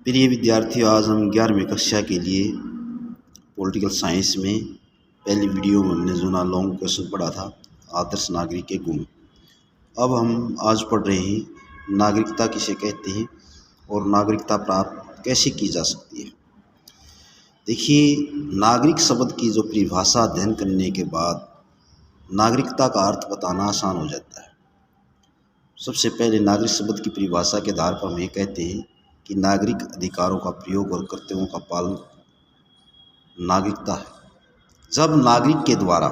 प्रिय विद्यार्थियों, आज हम 11वीं कक्षा के लिए पॉलिटिकल साइंस में पहली वीडियो में हमने जो ना लॉन्ग क्वेश्चन पढ़ा था, आदर्श नागरिक के गुण। अब हम आज पढ़ रहे हैं नागरिकता किसे कहते हैं और नागरिकता प्राप्त कैसे की जा सकती है। देखिए, नागरिक शब्द की जो परिभाषा अध्ययन करने के बाद नागरिकता का अर्थ बताना आसान हो जाता है। सबसे पहले नागरिक शब्द की परिभाषा के आधार पर हम ये कहते हैं कि नागरिक अधिकारों का प्रयोग और कर्तव्यों का पालन नागरिकता है। जब नागरिक के द्वारा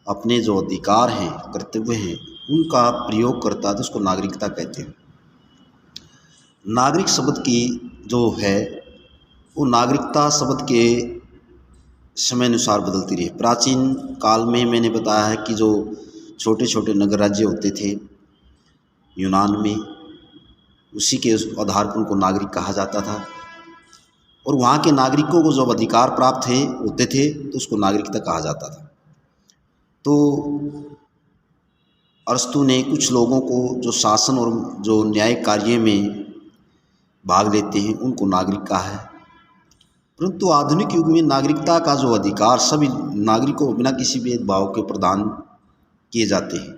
अपने जो अधिकार हैं, कर्तव्य हैं, उनका प्रयोग करता है तो उसको नागरिकता कहते हैं। नागरिक शब्द की जो है वो नागरिकता शब्द के समय अनुसार बदलती रही। प्राचीन काल में मैंने बताया है कि जो छोटे छोटे नगर राज्य होते थे यूनान में, उसी के आधार पर उनको नागरिक कहा जाता था और वहाँ के नागरिकों को जब अधिकार प्राप्त होते थे तो उसको नागरिकता कहा जाता था। तो अरस्तु ने कुछ लोगों को जो शासन और जो न्याय कार्य में भाग लेते हैं उनको नागरिक कहा है। परंतु आधुनिक युग में नागरिकता का जो अधिकार सभी नागरिकों को बिना किसी भेदभाव के प्रदान किए जाते हैं।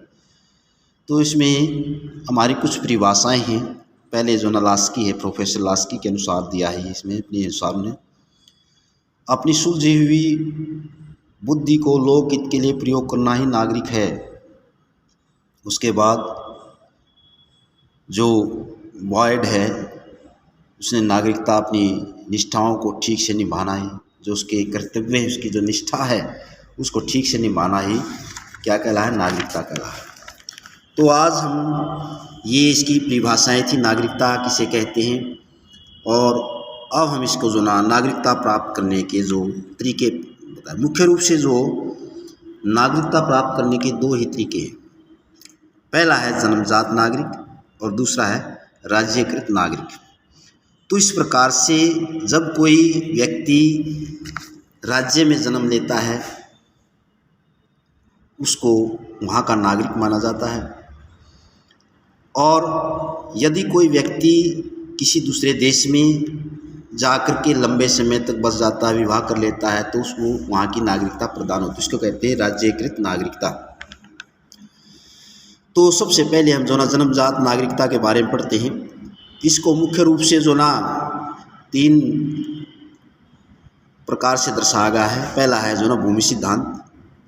तो इसमें हमारी कुछ परिभाषाएं हैं। पहले जो लास्की है, प्रोफेसर लास्की के अनुसार दिया है, इसमें अपने अनुसार ने अपनी सुलझी हुई बुद्धि को लोकहित के लिए प्रयोग करना ही नागरिक है। उसके बाद जो बॉयड है उसने नागरिकता अपनी निष्ठाओं को ठीक से निभाना है, जो उसके कर्तव्य है, उसकी जो निष्ठा है उसको ठीक से निभाना ही क्या कहलाए, नागरिकता कहलाए। तो आज हम ये इसकी परिभाषाएं थी, नागरिकता किसे कहते हैं, और अब हम इसको जो नागरिकता प्राप्त करने के जो तरीके बताएं। मुख्य रूप से जो नागरिकता प्राप्त करने के दो ही तरीके हैं। पहला है जन्मजात नागरिक और दूसरा है राज्यकृत नागरिक। तो इस प्रकार से जब कोई व्यक्ति राज्य में जन्म लेता है उसको वहाँ का नागरिक माना जाता है, और यदि कोई व्यक्ति किसी दूसरे देश में जाकर के लंबे समय तक बस जाता है, विवाह कर लेता है, तो उसको वहाँ की नागरिकता प्रदान होती है। इसको कहते हैं राज्यकृत नागरिकता। तो सबसे पहले हम जो जन्मजात नागरिकता के बारे में पढ़ते हैं। इसको मुख्य रूप से जो तीन प्रकार से दर्शाया गया है। पहला है जो भूमि सिद्धांत।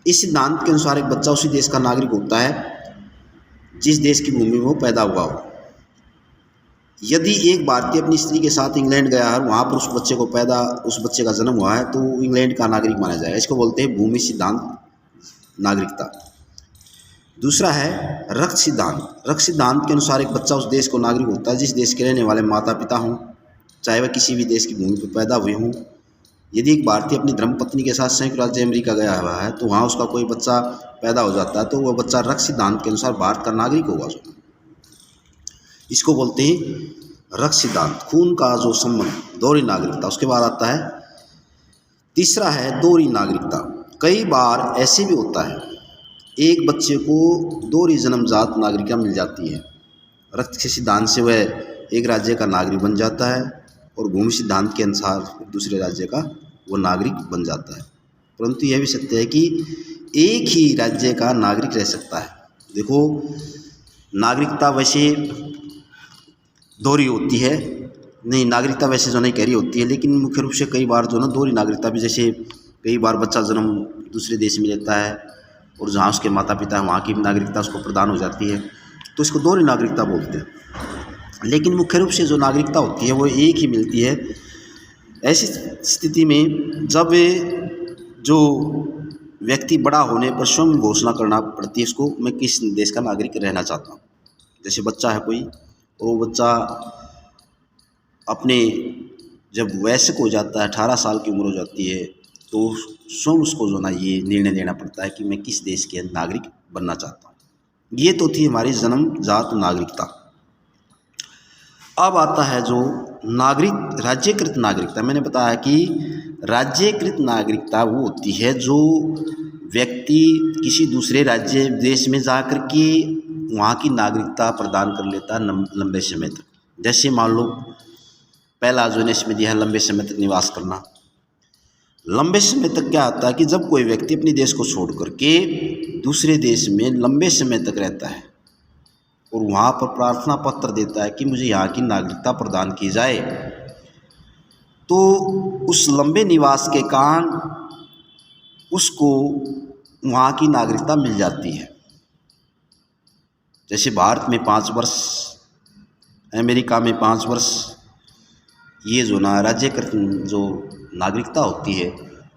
इस सिद्धांत के अनुसार एक बच्चा उसी देश का नागरिक होता है जिस देश की भूमि में वो पैदा हुआ हो। यदि एक भारतीय अपनी स्त्री के साथ इंग्लैंड गया है, वहाँ पर उस बच्चे का जन्म हुआ है, तो इंग्लैंड का नागरिक माना जाएगा। इसको बोलते हैं भूमि सिद्धांत नागरिकता। दूसरा है रक्त सिद्धांत। रक्त सिद्धांत के अनुसार एक बच्चा उस देश को नागरिक होता है जिस देश के रहने वाले माता पिता हों, चाहे वह किसी भी देश की भूमि पर पैदा हुए हों। यदि एक भारतीय अपनी धर्मपत्नी के साथ संयुक्त राज्य अमेरिका गया हुआ है तो वहाँ उसका कोई बच्चा पैदा हो जाता है, तो वह बच्चा रक्त सिद्धांत के अनुसार भारत का नागरिक होगा। इसको बोलते हैं रक्त सिद्धांत, खून का जो संबंध, दोहरी नागरिकता। उसके बाद आता है तीसरा है दोहरी नागरिकता। कई बार ऐसे भी होता है एक बच्चे को दोहरी जन्मजात नागरिकता मिल जाती है। रक्त के सिद्धांत से वह एक राज्य का नागरिक बन जाता है और भूमि सिद्धांत के अनुसार दूसरे राज्य का वो नागरिक बन जाता है। परंतु यह भी सत्य है कि एक ही राज्य का नागरिक रह सकता है। देखो, नागरिकता वैसे दोहरी होती है, नहीं नागरिकता वैसे जो नहीं कह रही होती है, लेकिन मुख्य रूप से कई बार जो दोहरी नागरिकता भी, जैसे कई बार बच्चा जन्म दूसरे देश में लेता है और जहाँ उसके माता पिता हैं वहाँ की भी नागरिकता उसको प्रदान हो जाती है, तो इसको दोहरी नागरिकता बोलते हैं। लेकिन मुख्य रूप से जो नागरिकता होती है वो एक ही मिलती है। ऐसी स्थिति में जब जो व्यक्ति बड़ा होने पर स्वयं घोषणा करना पड़ती है इसको, मैं किस देश का नागरिक रहना चाहता हूँ। जैसे बच्चा है कोई, और वो बच्चा अपने जब वयस्क हो जाता है, 18 साल की उम्र हो जाती है, तो स्वयं उसको जो ये निर्णय लेना पड़ता है कि मैं किस देश के नागरिक बनना चाहता हूँ। ये तो थी हमारी जन्मजात नागरिकता। अब आता है जो राज्यकृत नागरिकता। मैंने बताया कि राज्यकृत नागरिकता वो होती है जो व्यक्ति किसी दूसरे राज्य देश में जाकर के वहाँ की नागरिकता प्रदान कर लेता है लंबे समय तक। जैसे मान लो पहला जो है इसमें दिया है लंबे समय तक निवास करना। लंबे समय तक क्या होता है कि जब कोई व्यक्ति अपने देश को छोड़ करके दूसरे देश में लंबे समय तक रहता है और वहाँ पर प्रार्थना पत्र देता है कि मुझे यहाँ की नागरिकता प्रदान की जाए, तो उस लंबे निवास के कारण उसको वहाँ की नागरिकता मिल जाती है। जैसे भारत में 5 वर्ष, अमेरिका में 5 वर्ष, ये जो ना राज्यकृत जो नागरिकता होती है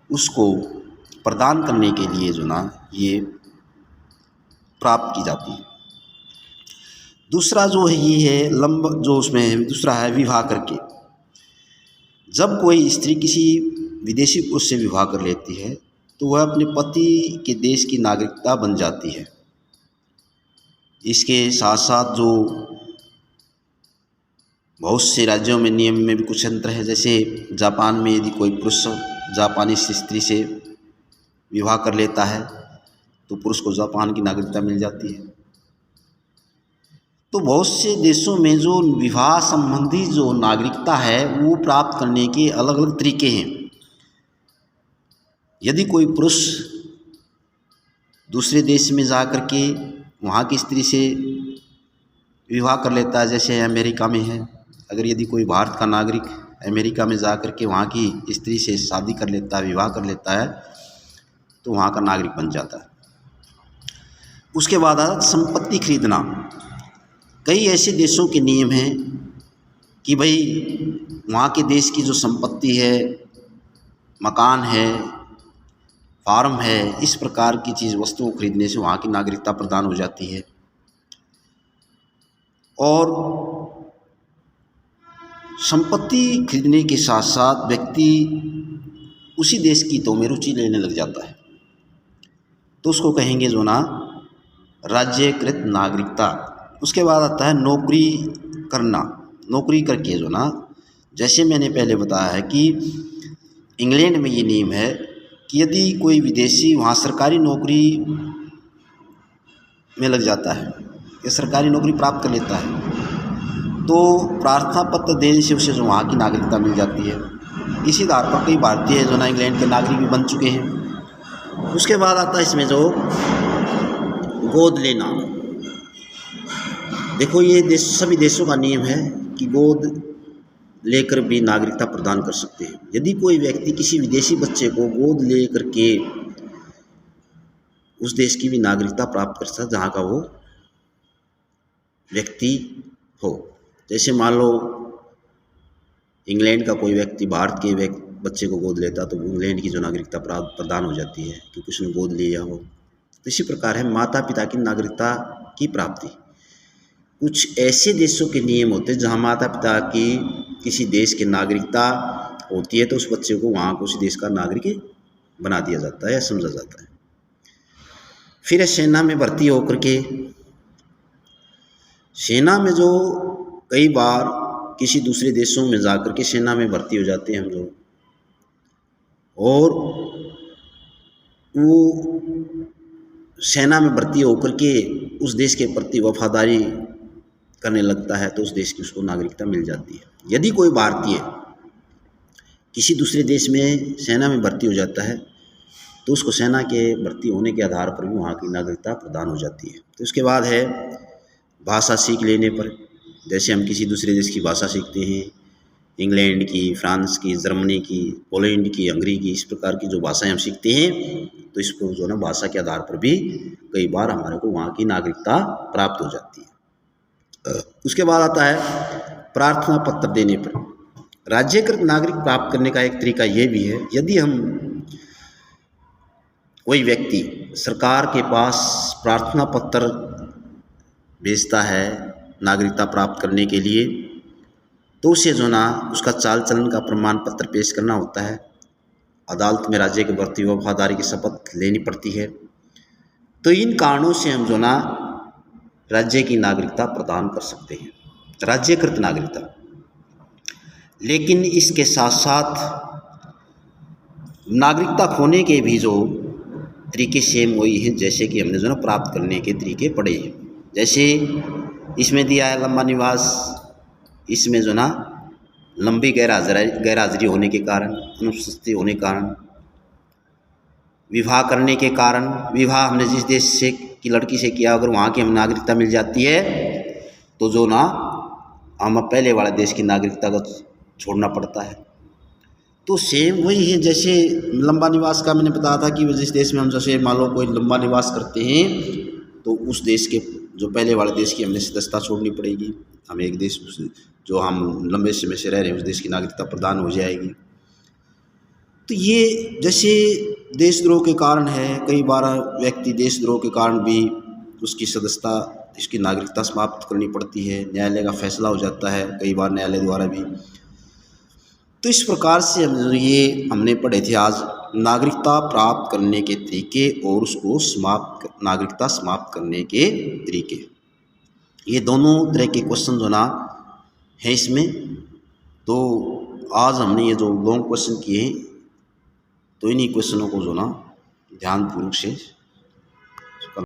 उसको प्रदान करने के लिए जो ना ये प्राप्त की जाती है। दूसरा जो है ये है जो उसमें दूसरा है विवाह करके। जब कोई स्त्री किसी विदेशी पुरुष से विवाह कर लेती है तो वह अपने पति के देश की नागरिकता बन जाती है। इसके साथ साथ जो बहुत से राज्यों में नियम में भी कुछ अंतर है। जैसे जापान में यदि कोई पुरुष जापानी स्त्री से विवाह कर लेता है तो पुरुष को जापान की नागरिकता मिल जाती है। तो बहुत से देशों में जो विवाह संबंधी जो नागरिकता है वो प्राप्त करने के अलग अलग तरीके हैं। यदि कोई पुरुष दूसरे देश में जा कर के वहाँ की स्त्री से विवाह कर लेता है, जैसे अमेरिका में है, अगर यदि कोई भारत का नागरिक अमेरिका में जा कर के वहाँ की स्त्री से शादी कर लेता है, विवाह कर लेता है, तो वहाँ का नागरिक बन जाता है। उसके बाद संपत्ति खरीदना। कई ऐसे देशों के नियम हैं कि भाई वहाँ के देश की जो संपत्ति है, मकान है, फार्म है, इस प्रकार की चीज़ वस्तुओं खरीदने से वहाँ की नागरिकता प्रदान हो जाती है। और संपत्ति खरीदने के साथ साथ व्यक्ति उसी देश की तो में रुचि लेने लग जाता है, तो उसको कहेंगे जो ना राज्यकृत नागरिकता। उसके बाद आता है नौकरी करना। नौकरी करके जो ना, जैसे मैंने पहले बताया है कि इंग्लैंड में ये नियम है कि यदि कोई विदेशी वहाँ सरकारी नौकरी में लग जाता है या सरकारी नौकरी प्राप्त कर लेता है तो प्रार्थना पत्र देने से उसे जो वहाँ की नागरिकता मिल जाती है। इसी आधार पर कई भारतीय जो ना इंग्लैंड के नागरिक भी बन चुके हैं। उसके बाद आता है इसमें जो गोद लेना। देखो ये सभी देशों का नियम है कि गोद लेकर भी नागरिकता प्रदान कर सकते हैं। यदि कोई व्यक्ति किसी विदेशी बच्चे को गोद ले करके उस देश की भी नागरिकता प्राप्त कर सकता है जहाँ का वो व्यक्ति हो। जैसे मान लो इंग्लैंड का कोई व्यक्ति भारत के बच्चे को गोद लेता तो इंग्लैंड की जो नागरिकता प्रदान हो जाती है क्योंकि उसने गोद लिया हो। तो इसी प्रकार है माता पिता की नागरिकता की प्राप्ति। कुछ ऐसे देशों के नियम होते हैं जहाँ माता पिता की किसी देश की नागरिकता होती है तो उस बच्चे को वहाँ को उस देश का नागरिक बना दिया जाता है या समझा जाता है। फिर सेना में भर्ती होकर के, सेना में जो कई बार किसी दूसरे देशों में जाकर के सेना में भर्ती हो जाते हैं हम लोग, और वो सेना में भर्ती होकर के उस देश के प्रति वफादारी करने लगता है तो उस देश की उसको नागरिकता मिल जाती है। यदि कोई भारतीय किसी दूसरे देश में सेना में भर्ती हो जाता है तो उसको सेना के भर्ती होने के आधार पर भी वहाँ की नागरिकता प्रदान हो जाती है। तो उसके बाद है भाषा सीख लेने पर। जैसे हम किसी दूसरे देश की भाषा सीखते हैं, इंग्लैंड की, फ्रांस की, जर्मनी की, पोलैंड की, हंगरी की, इस प्रकार की जो भाषाएं हम सीखते हैं तो इसको जो ना भाषा के आधार पर भी कई बार हमारे को वहाँ की नागरिकता प्राप्त हो जाती है। उसके बाद आता है प्रार्थना पत्र देने पर। राज्यकृत नागरिक प्राप्त करने का एक तरीका ये भी है, यदि हम कोई व्यक्ति सरकार के पास प्रार्थना पत्र भेजता है नागरिकता प्राप्त करने के लिए तो उसे जो ना उसका चाल चलन का प्रमाण पत्र पेश करना होता है। अदालत में राज्य के प्रति वफादारी की शपथ लेनी पड़ती है। तो इन कारणों से हम जो ना राज्य की नागरिकता प्रदान कर सकते हैं, राज्यकृत नागरिकता। लेकिन इसके साथ साथ नागरिकता खोने के भी जो तरीके सेम वही हैं जैसे कि हमने जो ना प्राप्त करने के तरीके पढ़े हैं। जैसे इसमें दिया है लंबा निवास, इसमें जो ना लंबी गैरहाजिरी होने के कारण, अनुपस्थिति होने के कारण, विवाह करने के कारण, विवाह हमने जिस देश से की लड़की से किया अगर वहाँ की हमें नागरिकता मिल जाती है तो जो ना हम पहले वाले देश की नागरिकता को छोड़ना पड़ता है। तो सेम वही है जैसे लंबा निवास का मैंने बताया था कि जिस देश में हम जैसे मान लो कोई लंबा निवास करते हैं तो उस देश के जो पहले वाले देश की हमने सदस्यता छोड़नी पड़ेगी, हमें एक देश जो हम लंबे समय से रह रहे हैं उस देश की नागरिकता प्रदान हो जाएगी। तो ये जैसे देशद्रोह के कारण है, कई बार व्यक्ति देशद्रोह के कारण भी उसकी सदस्यता, इसकी नागरिकता समाप्त करनी पड़ती है, न्यायालय का फैसला हो जाता है कई बार न्यायालय द्वारा भी। तो इस प्रकार से हमने पढ़े थे आज नागरिकता प्राप्त करने के तरीके और उसको नागरिकता समाप्त करने के तरीके। ये दोनों तरह के क्वेश्चन जो ना हैं इसमें। तो आज हमने ये जो लॉन्ग क्वेश्चन किए हैं तो इन्हीं क्वेश्चनों को जो ना ध्यानपूर्वक से